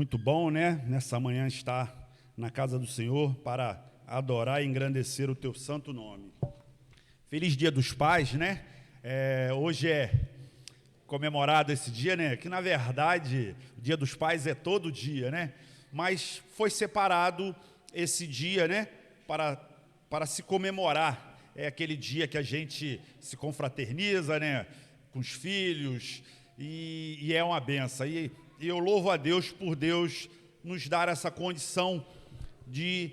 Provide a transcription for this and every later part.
Muito bom, né? Nessa manhã estar na casa do Senhor para adorar e engrandecer o teu santo nome. Feliz Dia dos Pais, né? Hoje é comemorado esse dia, né? Que na verdade o Dia dos Pais é todo dia, né? Mas foi separado esse dia, né? Para se comemorar. É aquele dia que a gente se confraterniza, né? Com os filhos e é uma benção. E eu louvo a Deus por Deus nos dar essa condição de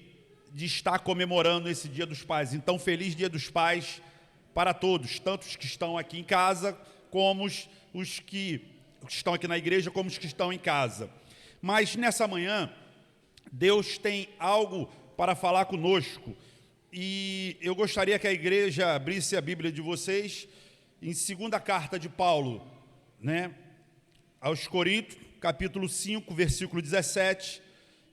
estar comemorando esse Dia dos Pais. Então, feliz Dia dos Pais para todos, tanto os que estão aqui em casa, como os que estão aqui na igreja, como os que estão em casa. Mas nessa manhã, Deus tem algo para falar conosco. E eu gostaria que a igreja abrisse a Bíblia de vocês em segunda carta de Paulo, né, aos Coríntios, capítulo 5, versículo 17,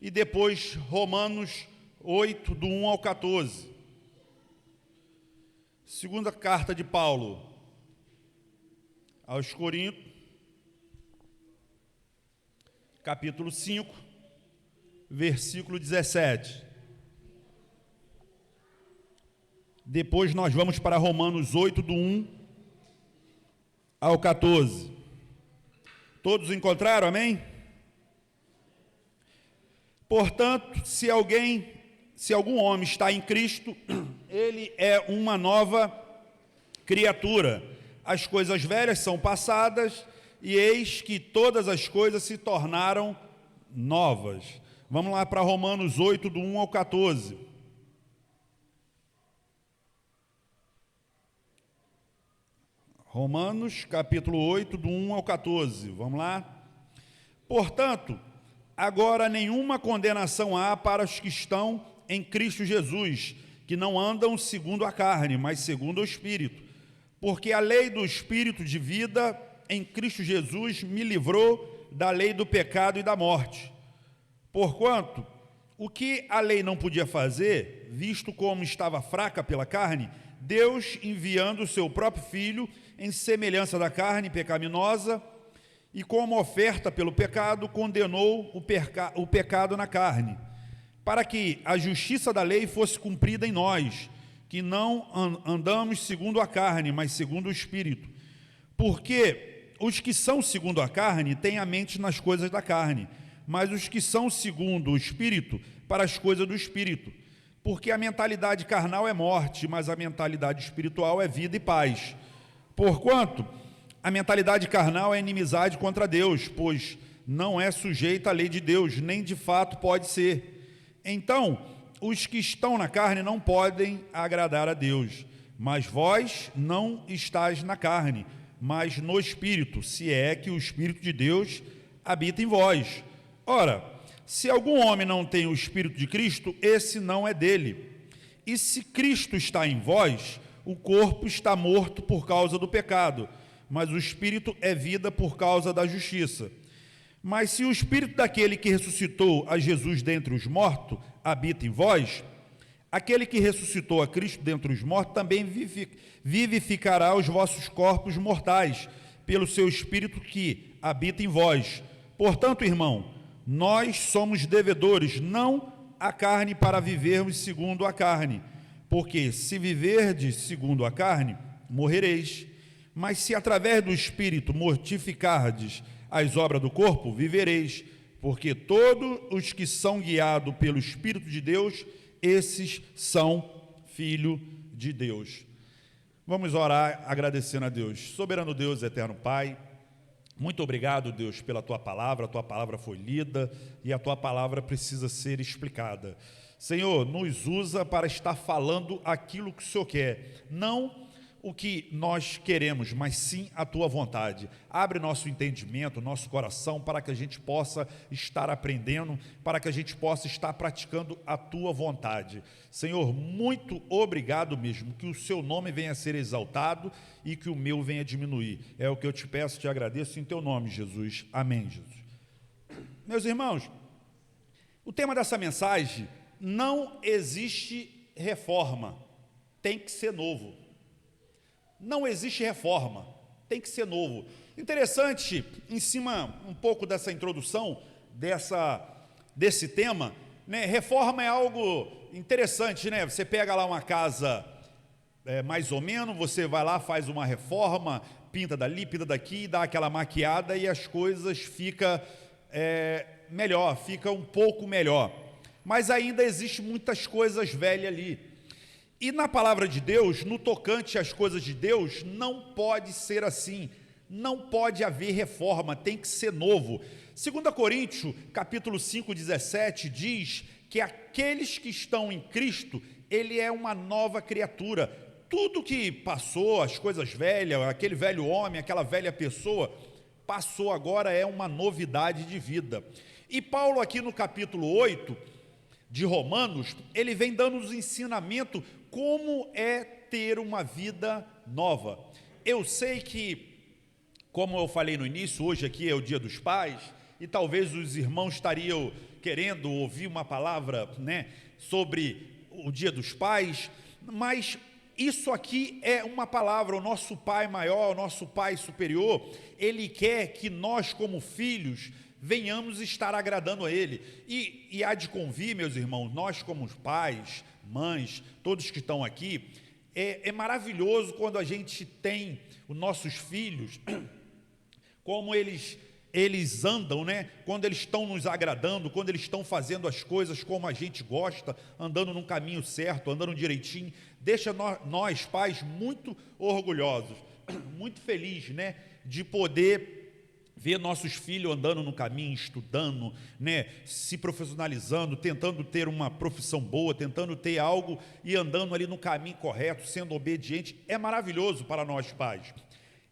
e depois Romanos 8, do 1 ao 14. Segunda carta de Paulo aos Coríntios, capítulo 5, versículo 17. Depois nós vamos para Romanos 8, do 1 ao 14. Todos encontraram, amém? Portanto, se algum homem está em Cristo, ele é uma nova criatura. As coisas velhas são passadas, e eis que todas as coisas se tornaram novas. Vamos lá para Romanos 8, do 1 ao 14. Romanos, capítulo 8, do 1 ao 14. Vamos lá? Portanto, agora nenhuma condenação há para os que estão em Cristo Jesus, que não andam segundo a carne, mas segundo o Espírito. Porque a lei do Espírito de vida em Cristo Jesus me livrou da lei do pecado e da morte. Porquanto, o que a lei não podia fazer, visto como estava fraca pela carne, Deus, enviando o seu próprio Filho, em semelhança da carne pecaminosa, e como oferta pelo pecado, condenou o pecado na carne, para que a justiça da lei fosse cumprida em nós, que não andamos segundo a carne, mas segundo o Espírito. Porque os que são segundo a carne têm a mente nas coisas da carne, mas os que são segundo o Espírito, para as coisas do Espírito. Porque a mentalidade carnal é morte, mas a mentalidade espiritual é vida e paz. Porquanto, a mentalidade carnal é inimizade contra Deus, pois não é sujeita à lei de Deus, nem de fato pode ser. Então, os que estão na carne não podem agradar a Deus. Mas vós não estáis na carne, mas no Espírito, se é que o Espírito de Deus habita em vós. Ora, se algum homem não tem o Espírito de Cristo, esse não é dele. E se Cristo está em vós, o corpo está morto por causa do pecado, mas o Espírito é vida por causa da justiça. Mas se o Espírito daquele que ressuscitou a Jesus dentre os mortos habita em vós, aquele que ressuscitou a Cristo dentre os mortos também vivificará os vossos corpos mortais, pelo seu Espírito que habita em vós. Portanto, irmão, nós somos devedores, não à carne, para vivermos segundo a carne. Porque se viverdes segundo a carne, morrereis. Mas se através do Espírito mortificardes as obras do corpo, vivereis. Porque todos os que são guiados pelo Espírito de Deus, esses são filhos de Deus. Vamos orar agradecendo a Deus. Soberano Deus, eterno Pai, muito obrigado, Deus, pela Tua palavra. A Tua palavra foi lida e a Tua palavra precisa ser explicada. Senhor, nos usa para estar falando aquilo que o Senhor quer, não o que nós queremos, mas sim a Tua vontade. Abre nosso entendimento, nosso coração, para que a gente possa estar aprendendo, para que a gente possa estar praticando a Tua vontade. Senhor, muito obrigado mesmo, que o Seu nome venha a ser exaltado e que o meu venha a diminuir. É o que eu te peço, te agradeço em Teu nome, Jesus. Amém, Jesus. Meus irmãos, o tema dessa mensagem: não existe reforma, tem que ser novo. Não existe reforma, tem que ser novo. Interessante, em cima um pouco dessa introdução, desse tema, né? Reforma é algo interessante, né? Você pega lá uma casa mais ou menos, você vai lá, faz uma reforma, pinta dali, pinta daqui, dá aquela maquiada e as coisas ficam melhor, fica um pouco melhor. Mas ainda existe muitas coisas velhas ali. E na palavra de Deus, no tocante às coisas de Deus, não pode ser assim. Não pode haver reforma, tem que ser novo. 2 Coríntios, capítulo 5, 17, diz que aqueles que estão em Cristo, ele é uma nova criatura. Tudo que passou, as coisas velhas, aquele velho homem, aquela velha pessoa, passou, agora é uma novidade de vida. E Paulo aqui no capítulo 8 de Romanos, ele vem dando os ensinamentos como é ter uma vida nova. Eu sei que, como eu falei no início, hoje aqui é o Dia dos Pais, e talvez os irmãos estariam querendo ouvir uma palavra, né, sobre o Dia dos Pais, mas isso aqui é uma palavra. O nosso Pai maior, o nosso Pai superior, Ele quer que nós como filhos venhamos estar agradando a Ele, e há de convir, meus irmãos, nós como pais, mães, todos que estão aqui, é maravilhoso quando a gente tem os nossos filhos, como eles andam, né? Quando eles estão nos agradando, quando eles estão fazendo as coisas como a gente gosta, andando no caminho certo, andando direitinho, deixa nós pais muito orgulhosos, muito felizes, né? De poder ver nossos filhos andando no caminho, estudando, né? Se profissionalizando, tentando ter uma profissão boa, tentando ter algo e andando ali no caminho correto, sendo obediente. É maravilhoso para nós pais.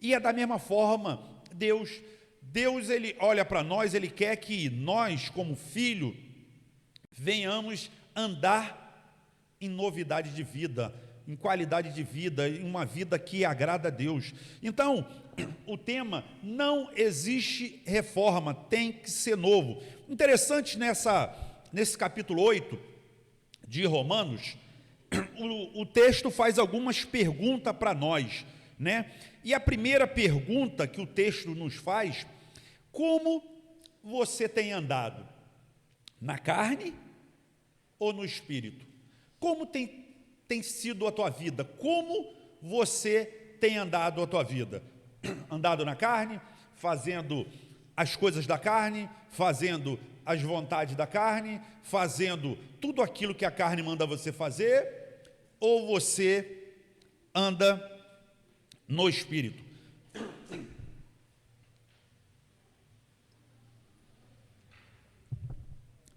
E é da mesma forma, Deus, ele olha para nós, Ele quer que nós, como filho, venhamos andar em novidade de vida, em qualidade de vida, em uma vida que agrada a Deus. Então, o tema, não existe reforma, tem que ser novo. Interessante nesse capítulo 8 de Romanos, o texto faz algumas perguntas para nós, né? E a primeira pergunta que o texto nos faz: como você tem andado? Na carne ou no espírito? Como tem sido a tua vida? Como você tem andado a tua vida? Andado na carne, fazendo as coisas da carne, fazendo as vontades da carne, fazendo tudo aquilo que a carne manda você fazer, ou você anda no espírito?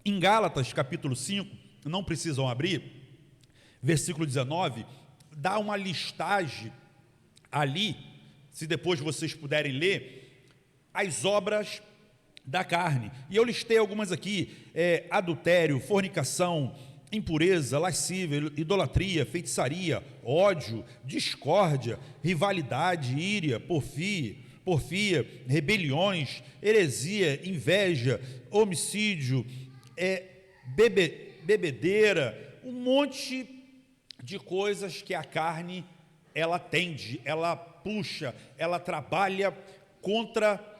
Em Gálatas capítulo 5, não precisam abrir, versículo 19, dá uma listagem ali, se depois vocês puderem ler, as obras da carne, e eu listei algumas aqui: adultério, fornicação, impureza, lascívia, idolatria, feitiçaria, ódio, discórdia, rivalidade, íria, porfia, rebeliões, heresia, inveja, homicídio, bebedeira, um monte de coisas que a carne ela tende, ela puxa, ela trabalha contra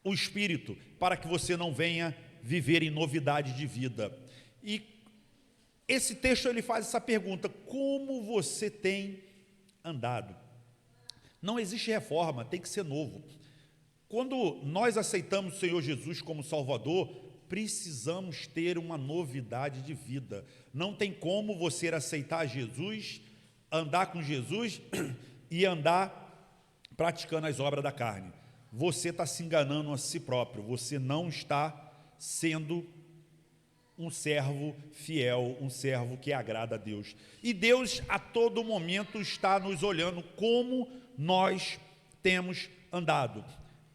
o espírito, para que você não venha viver em novidade de vida. E esse texto ele faz essa pergunta: como você tem andado? Não existe reforma, tem que ser novo. Quando nós aceitamos o Senhor Jesus como Salvador, precisamos ter uma novidade de vida. Não tem como você aceitar Jesus, andar com Jesus e andar praticando as obras da carne. Você está se enganando a si próprio, você não está sendo um servo fiel, um servo que agrada a Deus. E Deus a todo momento está nos olhando como nós temos andado.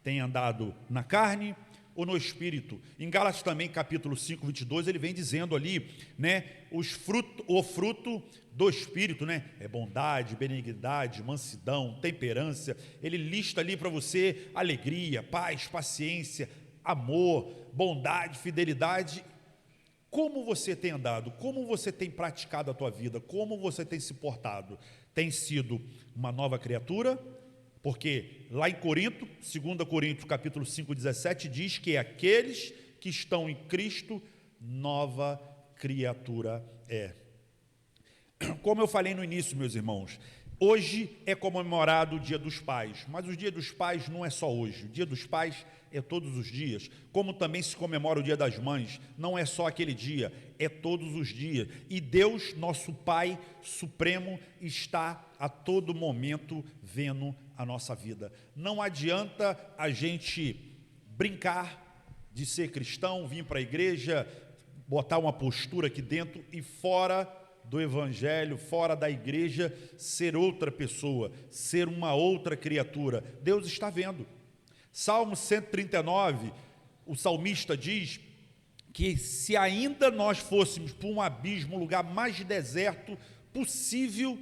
Tem andado na carne ou no espírito? Em Gálatas também, capítulo 5, 22, ele vem dizendo ali, né, o fruto do espírito, né, é bondade, benignidade, mansidão, temperança. Ele lista ali para você alegria, paz, paciência, amor, bondade, fidelidade. Como você tem andado? Como você tem praticado a tua vida? Como você tem se portado? Tem sido uma nova criatura? Porque lá em Corinto, 2 Coríntios capítulo 5, 17, diz que aqueles que estão em Cristo, nova criatura é. Como eu falei no início, meus irmãos, hoje é comemorado o Dia dos Pais, mas o Dia dos Pais não é só hoje, o Dia dos Pais é todos os dias, como também se comemora o Dia das Mães, não é só aquele dia, é todos os dias, e Deus, nosso Pai Supremo, está a todo momento vendo a nossa vida. Não adianta a gente brincar de ser cristão, vir para a igreja, botar uma postura aqui dentro e fora do evangelho, fora da igreja, ser outra pessoa, ser uma outra criatura. Deus está vendo. Salmo 139, o salmista diz que se ainda nós fôssemos para um abismo, o lugar mais deserto possível,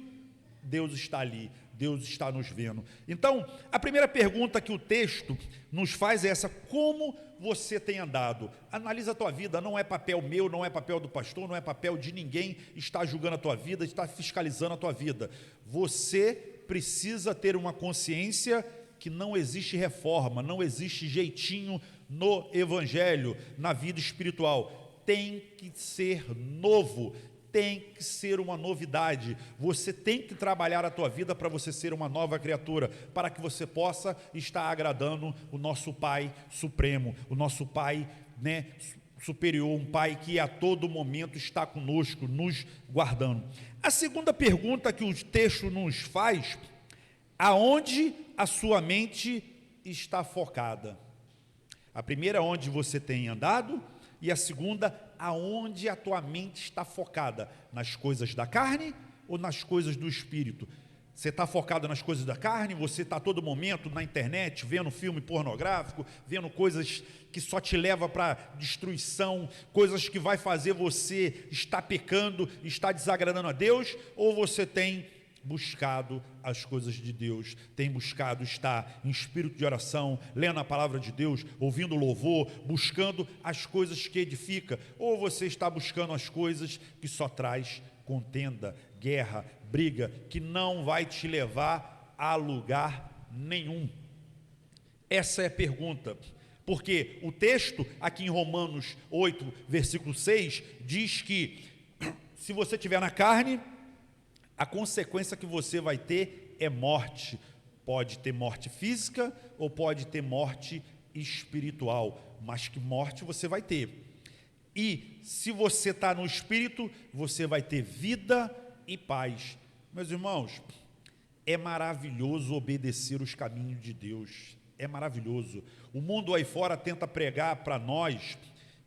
Deus está ali, Deus está nos vendo. Então, a primeira pergunta que o texto nos faz é essa: como você tem andado? Analisa a tua vida, não é papel meu, não é papel do pastor, não é papel de ninguém estar julgando a tua vida, estar fiscalizando a tua vida. Você precisa ter uma consciência que não existe reforma, não existe jeitinho no evangelho, na vida espiritual. Tem que ser novo, tem que ser uma novidade. Você tem que trabalhar a tua vida para você ser uma nova criatura, para que você possa estar agradando o nosso Pai Supremo, o nosso Pai, superior, um Pai que a todo momento está conosco, nos guardando. A segunda pergunta que o texto nos faz: aonde a sua mente está focada? A primeira, onde você tem andado, e a segunda, aonde a tua mente está focada? Nas coisas da carne ou nas coisas do espírito? Você está focado nas coisas da carne? Você está a todo momento na internet vendo filme pornográfico, vendo coisas que só te levam para destruição, coisas que vai fazer você estar pecando, estar desagradando a Deus? Ou você tem buscado as coisas de Deus, tem buscado estar em espírito de oração, lendo a palavra de Deus, ouvindo louvor, buscando as coisas que edificam? Ou você está buscando as coisas que só traz contenda, guerra, briga, que não vai te levar a lugar nenhum? Essa é a pergunta, porque o texto aqui em Romanos 8, versículo 6, diz que se você estiver na carne, a consequência que você vai ter é morte. Pode ter morte física ou pode ter morte espiritual, mas que morte você vai ter. E se você está no espírito, você vai ter vida e paz. Meus irmãos, é maravilhoso obedecer os caminhos de Deus, é maravilhoso. O mundo aí fora tenta pregar para nós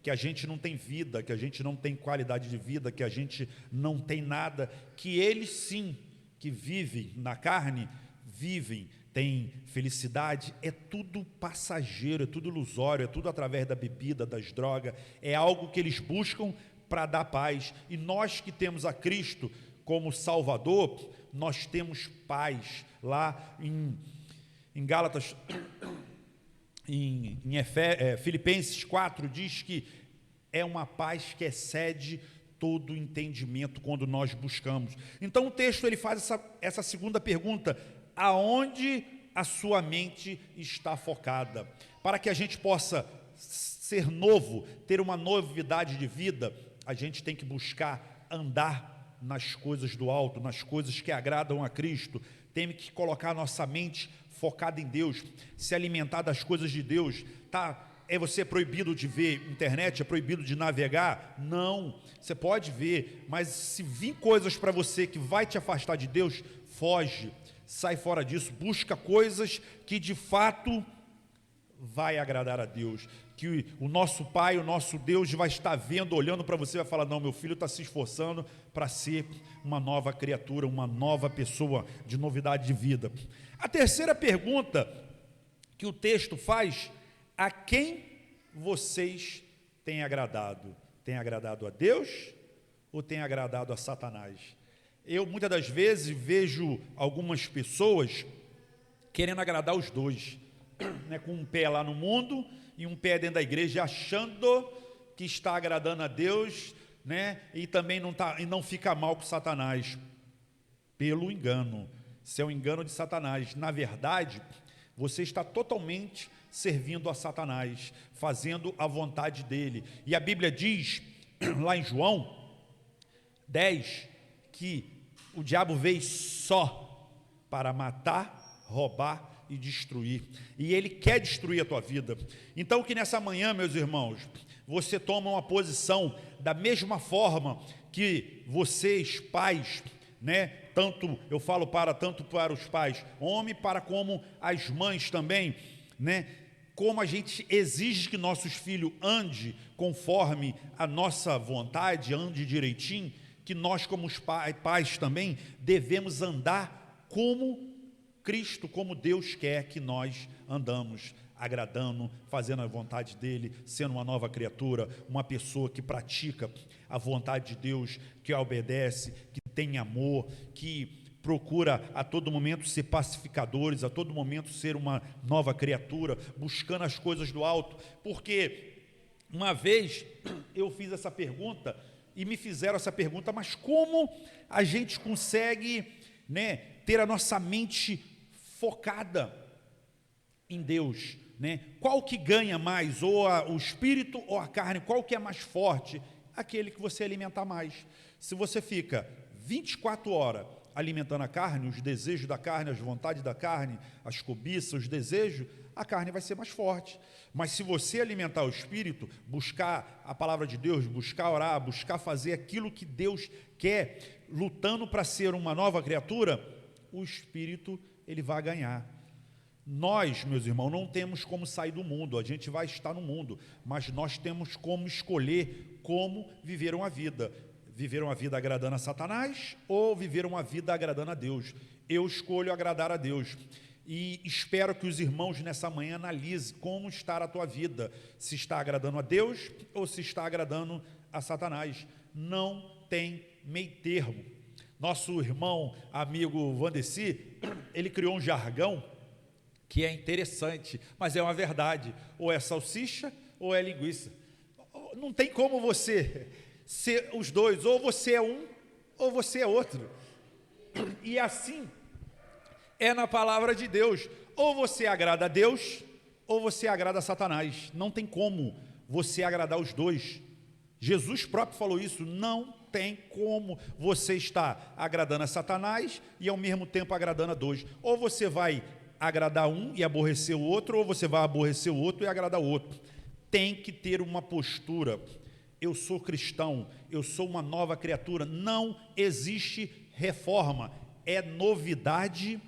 que a gente não tem vida, que a gente não tem qualidade de vida, que a gente não tem nada, que eles sim, que vivem na carne, vivem, têm felicidade, é tudo passageiro, é tudo ilusório, é tudo através da bebida, das drogas, é algo que eles buscam para dar paz. E nós que temos a Cristo como Salvador, nós temos paz. Lá em Gálatas, Filipenses 4 diz que é uma paz que excede todo entendimento quando nós buscamos. Então o texto ele faz essa segunda pergunta: aonde a sua mente está focada? Para que a gente possa ser novo, ter uma novidade de vida, a gente tem que buscar andar nas coisas do alto, nas coisas que agradam a Cristo. Tem que colocar a nossa mente focada em Deus, se alimentar das coisas de Deus. É você proibido de ver internet, é proibido de navegar? Não, você pode ver, mas se vir coisas para você que vai te afastar de Deus, foge, sai fora disso, busca coisas que de fato vai agradar a Deus, que o nosso Pai, o nosso Deus vai estar vendo, olhando para você e vai falar: não, meu filho está se esforçando para ser uma nova criatura, uma nova pessoa, de novidade de vida. A terceira pergunta que o texto faz: a quem vocês têm agradado? Tem agradado a Deus ou tem agradado a Satanás? Eu muitas das vezes vejo algumas pessoas querendo agradar os dois, com um pé lá no mundo e um pé dentro da igreja, achando que está agradando a Deus, e também não fica mal com Satanás, pelo engano. Isso é um engano de Satanás. Na verdade, você está totalmente servindo a Satanás, fazendo a vontade dele. E a Bíblia diz, lá em João 10, que o diabo veio só para matar, roubar e destruir. E ele quer destruir a tua vida. Então que nessa manhã, meus irmãos, você toma uma posição da mesma forma que vocês, pais, né? Eu falo tanto para os pais, homem, para como as mães também, né? Como a gente exige que nossos filhos andem conforme a nossa vontade, ande direitinho, que nós como os pais também devemos andar como Cristo, como Deus quer que nós andamos, agradando, fazendo a vontade dele, sendo uma nova criatura, uma pessoa que pratica a vontade de Deus, que obedece, que tem amor, que procura a todo momento ser pacificadores, a todo momento ser uma nova criatura, buscando as coisas do alto. Porque uma vez eu fiz essa pergunta e me fizeram essa pergunta, mas como a gente consegue, né, ter a nossa mente focada em Deus, né? Qual que ganha mais, ou o espírito ou a carne? Qual que é mais forte? Aquele que você alimentar mais. Se você fica 24 horas alimentando a carne, os desejos da carne, as vontades da carne, as cobiças, os desejos, a carne vai ser mais forte. Mas se você alimentar o espírito, buscar a palavra de Deus, buscar orar, buscar fazer aquilo que Deus quer, lutando para ser uma nova criatura, o espírito ele vai ganhar. Nós, meus irmãos, não temos como sair do mundo, a gente vai estar no mundo, mas nós temos como escolher como viver uma vida. Viver uma vida agradando a Satanás ou viver uma vida agradando a Deus. Eu escolho agradar a Deus. E espero que os irmãos nessa manhã analisem como está a tua vida, se está agradando a Deus ou se está agradando a Satanás. Não tem meio termo. Nosso irmão, amigo Vandeci, ele criou um jargão que é interessante, mas é uma verdade. Ou é salsicha ou é linguiça. Não tem como você ser os dois, ou você é um ou você é outro. E assim é na palavra de Deus, ou você agrada a Deus ou você agrada a Satanás. Não tem como você agradar os dois. Jesus próprio falou isso. Não tem como você estar agradando a Satanás e ao mesmo tempo agradando a dois. Ou você vai agradar um e aborrecer o outro, ou você vai aborrecer o outro e agradar o outro. Tem que ter uma postura. Eu sou cristão, eu sou uma nova criatura. Não existe reforma, é novidade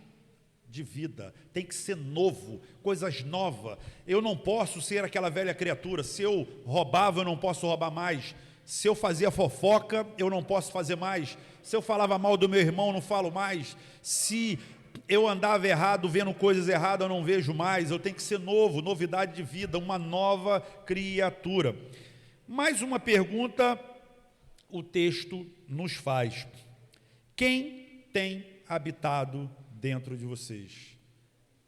de vida. Tem que ser novo, coisas novas. Eu não posso ser aquela velha criatura. Se eu roubava, eu não posso roubar mais. Se eu fazia fofoca, eu não posso fazer mais. Se eu falava mal do meu irmão, eu não falo mais. Se eu andava errado, vendo coisas erradas, eu não vejo mais. Eu tenho que ser novo, novidade de vida, uma nova criatura. Mais uma pergunta o texto nos faz: quem tem habitado dentro de vocês?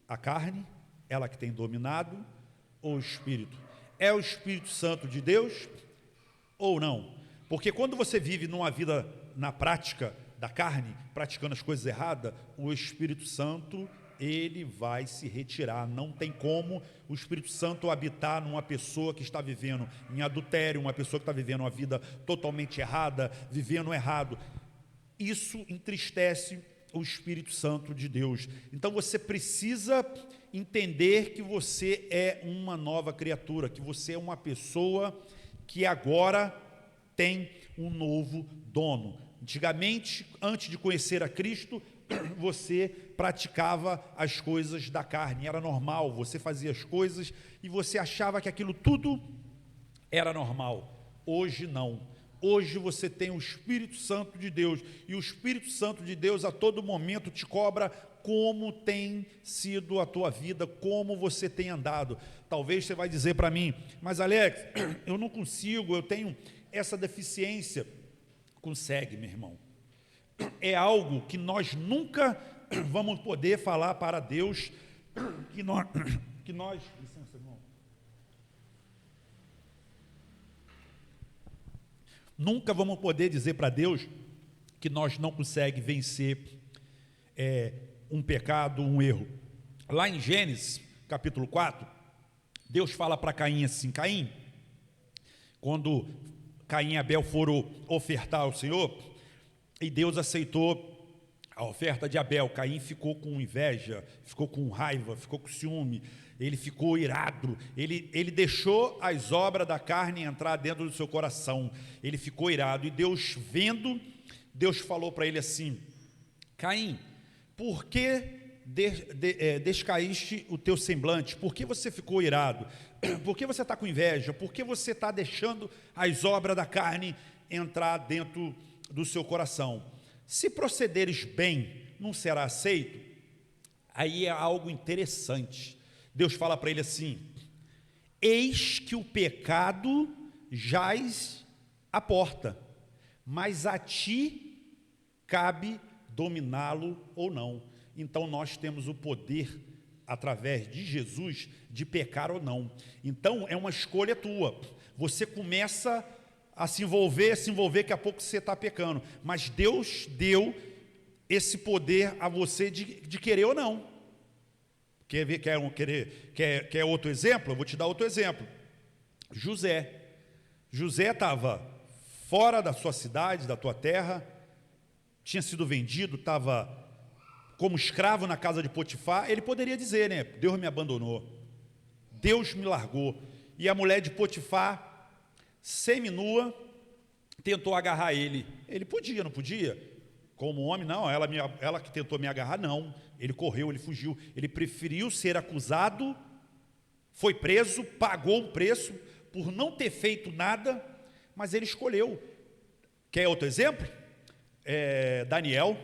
A carne, ela que tem dominado, ou o Espírito? É o Espírito Santo de Deus ou não? Porque quando você vive numa vida na prática da carne, praticando as coisas erradas, o Espírito Santo ele vai se retirar. Não tem como o Espírito Santo habitar numa pessoa que está vivendo em adultério, uma pessoa que está vivendo uma vida totalmente errada, vivendo errado. Isso entristece o Espírito Santo de Deus. Então você precisa entender que você é uma nova criatura, que você é uma pessoa que agora tem um novo dono. Antigamente, antes de conhecer a Cristo, você praticava as coisas da carne, era normal, você fazia as coisas e você achava que aquilo tudo era normal. Hoje não. Hoje você tem o Espírito Santo de Deus, e o Espírito Santo de Deus a todo momento te cobra como tem sido a tua vida, como você tem andado. Talvez você vai dizer para mim: mas Alex, eu não consigo, eu tenho essa deficiência. Consegue, meu irmão. É algo que nós nunca vamos poder falar para Deus que nós licença, irmão. Nunca vamos poder dizer para Deus que nós não conseguimos vencer um pecado, um erro. Lá em Gênesis, capítulo 4, Deus fala para Caim assim: Caim, quando Caim e Abel foram ofertar ao Senhor, e Deus aceitou a oferta de Abel, Caim ficou com inveja, ficou com raiva, ficou com ciúme, ele ficou irado, ele deixou as obras da carne entrar dentro do seu coração, ele ficou irado, e Deus vendo, Deus falou para ele assim: Caim, por que descaíste o teu semblante? Por que você ficou irado? Por que você está com inveja? Por que você está deixando as obras da carne entrar dentro do seu coração? Se procederes bem, não será aceito? Aí é algo interessante. Deus fala para ele assim: eis que o pecado jaz à porta, mas a ti cabe dominá-lo ou não. Então nós temos o poder, através de Jesus, de pecar ou não. Então é uma escolha tua. Você começa a se envolver, daqui a pouco você está pecando. Mas Deus deu esse poder a você de querer ou não. Quer outro exemplo? Eu vou te dar outro exemplo. José estava fora da sua cidade, da tua terra, tinha sido vendido, estava como escravo na casa de Potifar. Ele poderia dizer, né? Deus me abandonou, Deus me largou. E a mulher de Potifar, seminua, tentou agarrar ele. Ele podia, não podia? Como homem, não, ela que tentou me agarrar, não. Ele correu, ele fugiu, ele preferiu ser acusado, foi preso, pagou o preço por não ter feito nada, mas ele escolheu. Quer outro exemplo? Daniel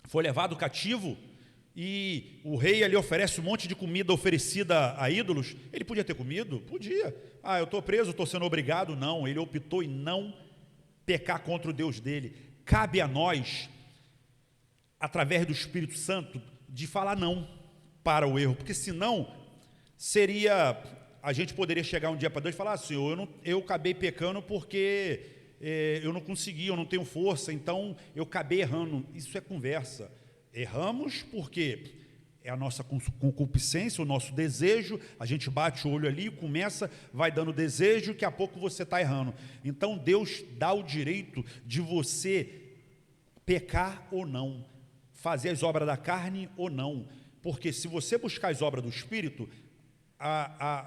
foi levado cativo e o rei ali oferece um monte de comida oferecida a ídolos. Ele podia ter comido? Podia. Eu estou preso, estou sendo obrigado. Não, ele optou em não pecar contra o Deus dele. Cabe a nós, através do Espírito Santo, de falar não para o erro, porque senão a gente poderia chegar um dia para Deus e falar: Senhor, eu acabei pecando porque eu não consegui, eu não tenho força, então eu acabei errando. Isso é conversa. Erramos porque é a nossa concupiscência, o nosso desejo, a gente bate o olho ali, vai dando desejo, daqui a pouco você está errando. Então Deus dá o direito de você pecar ou não, fazer as obras da carne ou não, porque se você buscar as obras do Espírito,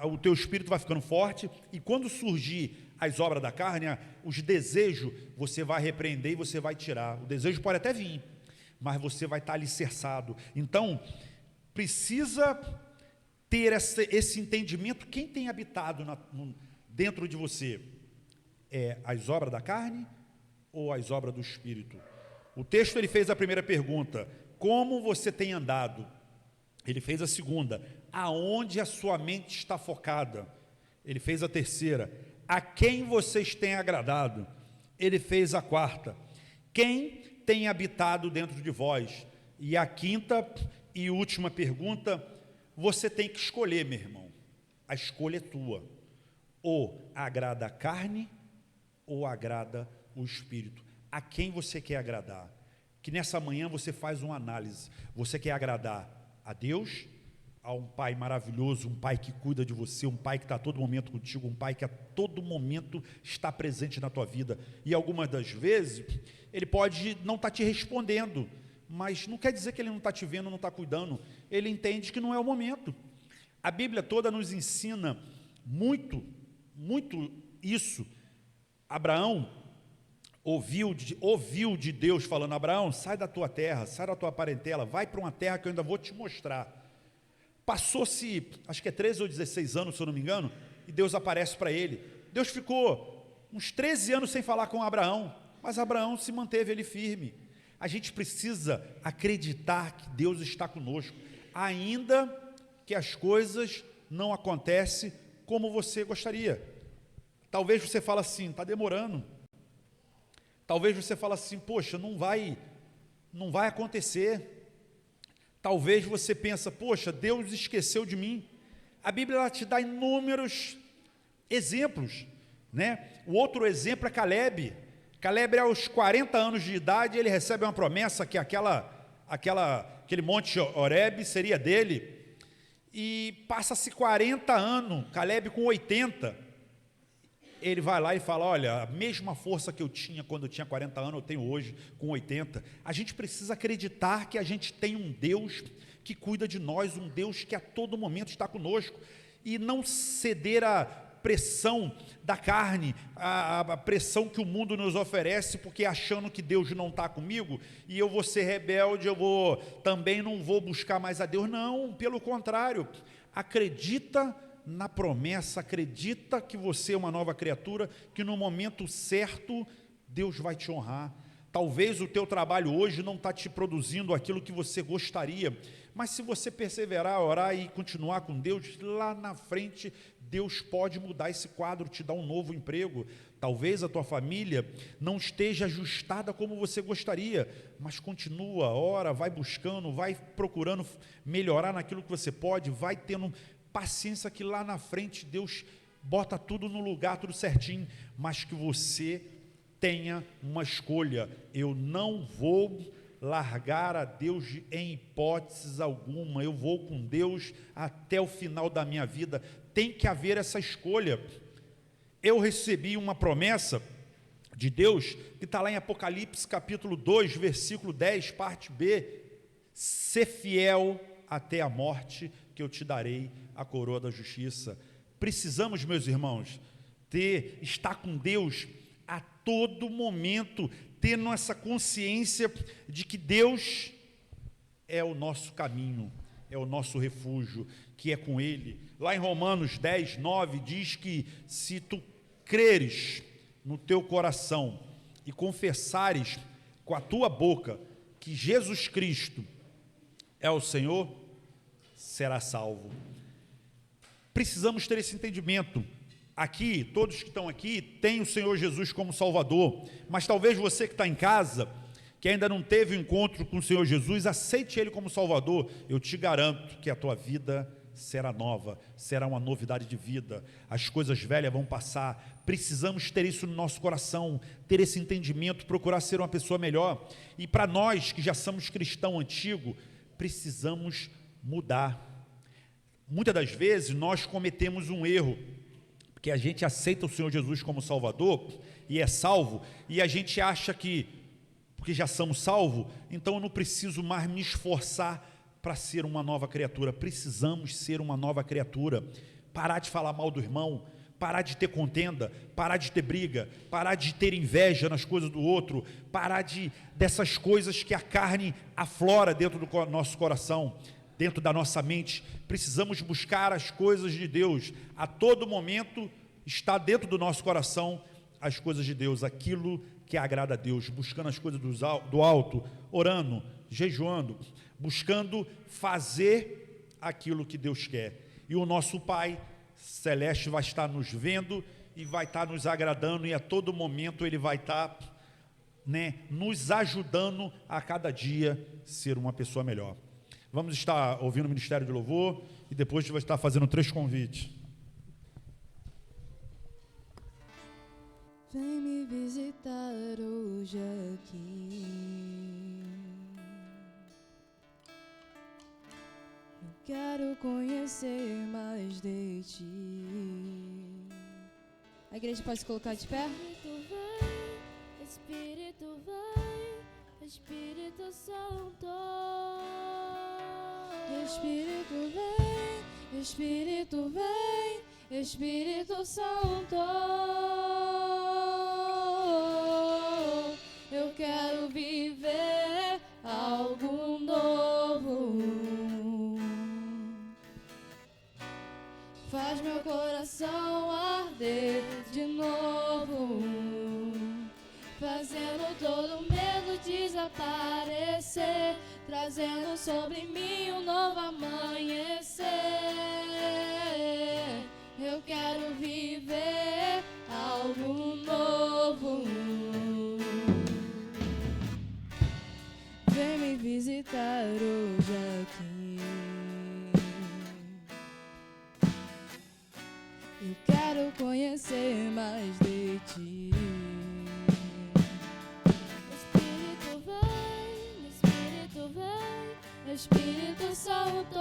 o teu espírito vai ficando forte, e quando surgir as obras da carne, os desejos, você vai repreender e você vai tirar. O desejo pode até vir, mas você vai estar alicerçado. Então precisa ter esse entendimento. Quem tem habitado dentro de você? As obras da carne ou as obras do Espírito? O texto, ele fez a primeira pergunta: como você tem andado? Ele fez a segunda: aonde a sua mente está focada? Ele fez a terceira: a quem vocês têm agradado? Ele fez a quarta: quem tem habitado dentro de vós? E a quinta e última pergunta: você tem que escolher, meu irmão. A escolha é tua. Ou agrada a carne, ou agrada o Espírito. A quem você quer agradar? Que nessa manhã você faz uma análise. Você quer agradar a Deus, a um Pai maravilhoso, um Pai que cuida de você, um Pai que está a todo momento contigo, um Pai que a todo momento está presente na tua vida, e algumas das vezes Ele pode não estar te respondendo, mas não quer dizer que Ele não está te vendo, não está cuidando. Ele entende que não é o momento. A Bíblia toda nos ensina muito isso. Abraão ouviu de Deus falando: Abraão, sai da tua terra, sai da tua parentela, vai para uma terra que eu ainda vou te mostrar. Passou-se, acho que 13 ou 16 anos, se eu não me engano, e Deus aparece para ele. Deus ficou uns 13 anos sem falar com Abraão, mas Abraão se manteve ali firme. A gente precisa acreditar que Deus está conosco, ainda que as coisas não acontecem como você gostaria. Talvez você fale assim: está demorando. Talvez você fale assim: poxa, não vai acontecer. Talvez você pense: poxa, Deus esqueceu de mim. A Bíblia ela te dá inúmeros exemplos, né? O outro exemplo é Caleb. Caleb, aos 40 anos de idade, ele recebe uma promessa que aquele monte Horebe seria dele. e passa-se 40 anos, Caleb com 80, ele vai lá e fala, olha, a mesma força que eu tinha quando eu tinha 40 anos, eu tenho hoje com 80. A gente precisa acreditar que a gente tem um Deus que cuida de nós, um Deus que a todo momento está conosco, e não ceder à pressão da carne, a pressão que o mundo nos oferece, porque achando que Deus não está comigo, e eu vou ser rebelde, também não vou buscar mais a Deus. Não, pelo contrário, acredita na promessa, acredita que você é uma nova criatura, que no momento certo Deus vai te honrar. Talvez o teu trabalho hoje não está te produzindo aquilo que você gostaria, mas se você perseverar, orar e continuar com Deus, lá na frente Deus pode mudar esse quadro, te dar um novo emprego. Talvez a tua família não esteja ajustada como você gostaria, mas continua, ora, vai buscando, vai procurando melhorar naquilo que você pode, vai tendo paciência, que lá na frente Deus bota tudo no lugar, tudo certinho, mas que você tenha uma escolha. Eu não vou largar a Deus em hipóteses alguma, eu vou com Deus até o final da minha vida. Tem que haver essa escolha. Eu recebi uma promessa de Deus, que está lá em Apocalipse capítulo 2, versículo 10, parte B, ser fiel até a morte, que eu te darei a coroa da justiça. Precisamos, meus irmãos, estar com Deus a todo momento, tendo essa consciência de que Deus é o nosso caminho, é o nosso refúgio, que é com Ele. Lá em Romanos 10, 9, diz que se tu creres no teu coração e confessares com a tua boca que Jesus Cristo é o Senhor, será salvo. Precisamos ter esse entendimento. Aqui, todos que estão aqui, têm o Senhor Jesus como Salvador, mas talvez você que está em casa, que ainda não teve um encontro com o Senhor Jesus, aceite Ele como Salvador. Eu te garanto que a tua vida será nova, será uma novidade de vida, as coisas velhas vão passar. Precisamos ter isso no nosso coração, ter esse entendimento, procurar ser uma pessoa melhor. E para nós que já somos cristão antigo, precisamos mudar. Muitas das vezes nós cometemos um erro, porque a gente aceita o Senhor Jesus como Salvador e é salvo, e a gente acha que, porque já somos salvos, então eu não preciso mais me esforçar para ser uma nova criatura. Precisamos ser uma nova criatura, parar de falar mal do irmão, parar de ter contenda, parar de ter briga, parar de ter inveja nas coisas do outro, parar dessas coisas que a carne aflora dentro do nosso coração, dentro da nossa mente. Precisamos buscar as coisas de Deus. A todo momento está dentro do nosso coração as coisas de Deus, aquilo que agrada a Deus, buscando as coisas do alto, orando, jejuando, buscando fazer aquilo que Deus quer. E o nosso Pai Celeste vai estar nos vendo e vai estar nos agradando, e a todo momento Ele vai estar nos ajudando a cada dia ser uma pessoa melhor. Vamos estar ouvindo o Ministério de Louvor e depois a gente vai estar fazendo 3 convites. Vem me visitar hoje aqui. Eu quero conhecer mais de ti. A igreja pode se colocar de pé? Espírito vem, Espírito Santo. Espírito vem, Espírito vem, Espírito Santo. Eu quero viver algo novo. Faz meu coração arder de novo, fazendo todo medo desaparecer, trazendo sobre mim um novo amanhecer. Eu quero viver algo novo. Vem me visitar hoje aqui. Eu quero conhecer mais de ti. Espírito vem, Espírito vem, Espírito Santo.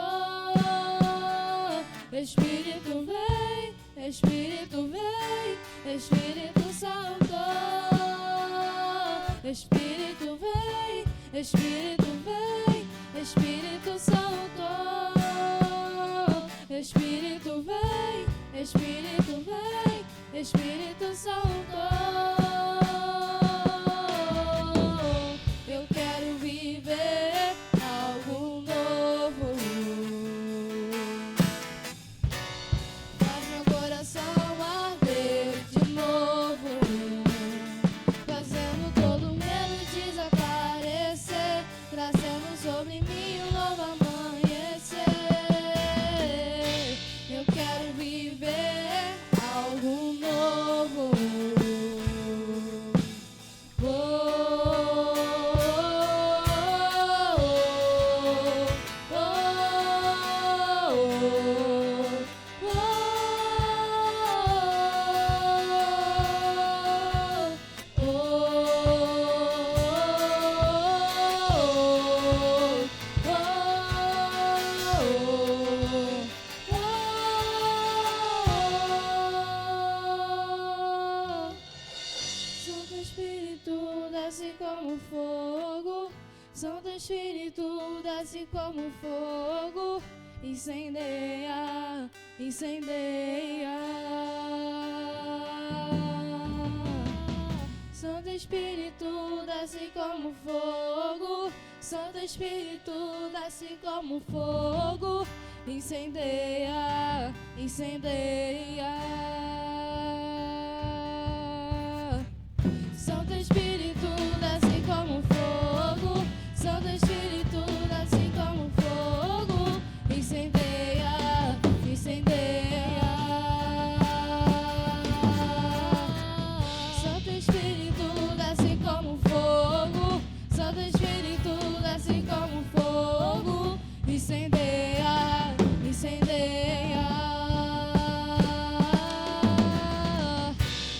Espírito vem, Espírito vem, Espírito Santo. Espírito vem, Espírito vem, Espírito Santo. Eu quero viver algo novo. Faz meu coração arder de novo, fazendo todo medo desaparecer, trazendo sobre mim um novo amanhecer. Eu quero viver algo novo. Oh, oh, oh, oh, Santo Espírito, desce como fogo. Santo Espírito, desce como fogo. Incendeia, incendeia. Santo Espírito, desce como fogo. Santo Espírito, desce como fogo. Incendeia, incendeia. Santo Espírito, desce como fogo. Santo Espírito, desce como fogo. Incendeia, incendeia. Santo Espírito, desce como fogo. Santo Espírito, desce como fogo. Incendeia, incendeia.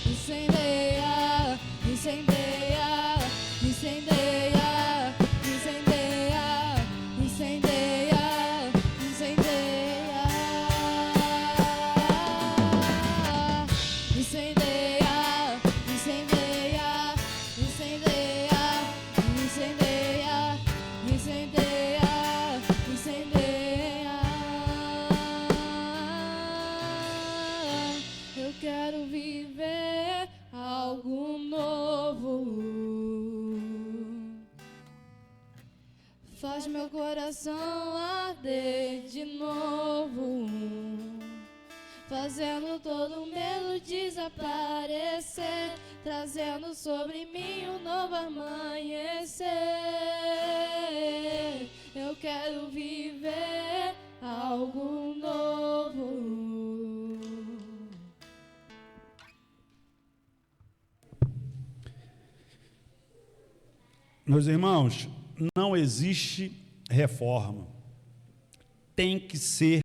Incendeia, incendeia, incendeia, incendeia, incendeia, incendeia. Incendeia, incendeia, incendeia, incendeia, incendeia, incendeia. Eu quero viver algo novo. Faz meu coração arder de novo, fazendo todo medo desaparecer, trazendo sobre mim um novo amanhecer. Eu quero viver algo novo. Meus irmãos, não existe reforma. Tem que ser